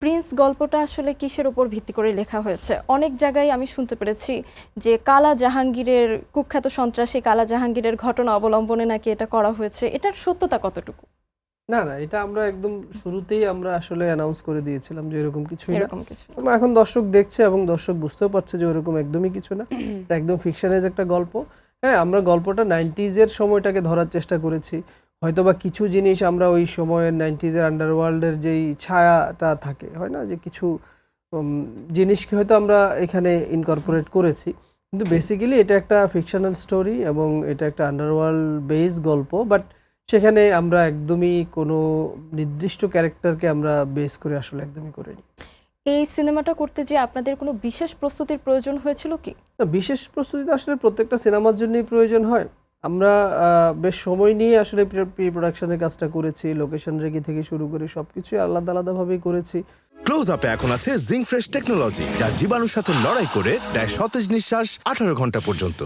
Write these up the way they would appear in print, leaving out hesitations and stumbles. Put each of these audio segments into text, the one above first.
Prince গল্পটা আসলে কিসের উপর ভিত্তি করে লেখা হয়েছে? অনেক জায়গায় আমি শুনতে পেরেছি যে কালা জাহাঙ্গীরের কুখ্যাত সন্ত্রাসী কালা জাহাঙ্গীরের ঘটনা অবলম্বনে নাকি এটা করা হয়েছে। এটার সত্যতা কতটুকু? না, এটা আমরা একদম শুরুতেই আমরা আসলে অ্যানাউন্স করে দিয়েছিলাম যে এরকম কিছুই না। এরকম কিছু না। এখন দর্শক দেখছে এবং দর্শক বুঝতেও পারছে যে ওরকম একদমই কিছু না। এটা একদম ফিকশনাইজ একটা গল্প। হ্যাঁ, আমরা গল্পটা 90s এর সময়টাকে ধরার চেষ্টা করেছি। হয়তোবা কিছু জিনিস আমরা ওই সময়ের 90s এর আন্ডারওয়ার্ল্ডের যেই ছায়াটা থাকে, হয় না? যে কিছু জিনিসকে হয়তো আমরা এখানে ইনকর্পোরেট করেছি। কিন্তু বেসিক্যালি এটা একটা ফিকশনাল স্টোরি এবং এটা একটা আন্ডারওয়ার্ল্ড বেস গল্প। বাট সেখানে আমরা একদমই কোনো নির্দিষ্ট ক্যারেক্টারকে আমরা বেস করে আসলে একদমই করিনি। এই সিনেমাটা করতে যেয়ে আপনাদের কোনো বিশেষ প্রস্তুতির প্রয়োজন হয়েছিল কি? না, বিশেষ প্রস্তুতি তো আসলে প্রত্যেকটা সিনেমার জন্যই প্রয়োজন হয়। আমরা বেশ সময় নিয়ে আসলে প্রি প্রোডাকশনের কাজটা করেছি। লোকেশন রেখে থেকে শুরু করে সবকিছুই আলাদাভাবেই করেছি। ক্লোজ আপে এখন আছে জিঙ্ক ফ্রেশ টেকনোলজি, যা জীবাণুর সাথে লড়াই করে দেয় সতেজ নিঃশ্বাস 18 ঘন্টা পর্যন্ত।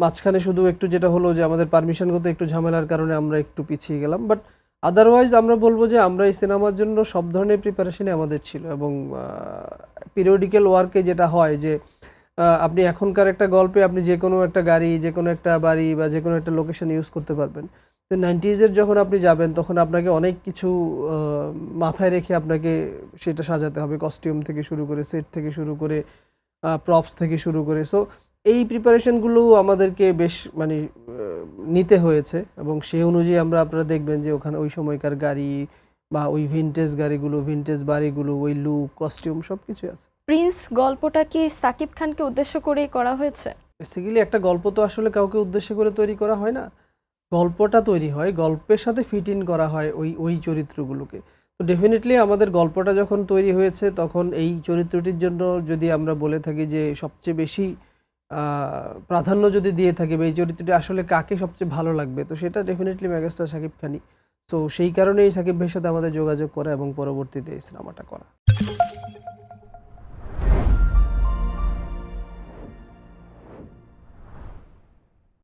মাঝখানে শুধু একটু যেটা হলো যে আমাদের পারমিশনগত একটু ঝামেলার কারণে আমরা একটু পিছিয়ে গেলাম। বাট আদারওয়াইজ আমরা বলব যে আমরা এই সিনেমার জন্য সব ধরনের প্রিপারেশনই আমাদের ছিল এবং পিরিয়ডিক্যাল ওয়ার্কে যেটা হয় যে আপনি এখনকার একটা গল্পে আপনি যেকোনো একটা গাড়ি, যেকোনো একটা বাড়ি বা যেকোনো একটা লোকেশন ইউজ করতে পারবেন। তো 90s এর যখন আপনি যাবেন তখন আপনাকে অনেক কিছু মাথায় রেখে আপনাকে সেটা সাজাতে হবে। কস্টিউম থেকে শুরু করে, সেট থেকে শুরু করে, প্রপস থেকে শুরু করে। সো এই প্রিপারেশনগুলো আমাদেরকে বেশ মানে নিতে হয়েছে এবং সেই অনুযায়ী আপনারা দেখবেন যে ওখানে ওই সময়কার গাড়ি বা ওই ভিনটেজ গাড়িগুলো, ভিনটেজ বাড়িগুলো, ওই লুক, কস্টিউম সবকিছুই আছে। প্রিন্স গল্পটা কি সাকিব খানকে উদ্দেশ্য করেই করা হয়েছে? বেসিক্যালি একটা গল্প তো আসলে কাউকে উদ্দেশ্য করে তৈরি করা হয় না। গল্পটা তৈরি হয়, গল্পের সাথে ফিট ইন করা হয় ওই চরিত্রগুলোকে। তো ডেফিনিটলি আমাদের গল্পটা যখন তৈরি হয়েছে তখন এই চরিত্রটির জন্য যদি আমরা বলে থাকি যে সবচেয়ে বেশি প্রাধান্য যদি দিয়ে থাকি বা এই চরিত্রটি আসলে কাকে সবচেয়ে ভালো লাগবে, তো সেটা ডেফিনেটলি মেগাস্টার শাকিব খানই। তো সেই কারণেই শাকিব ভাইয়ের সাথে আমাদের যোগাযোগ করা এবং পরবর্তীতে এই সিনেমাটা করা।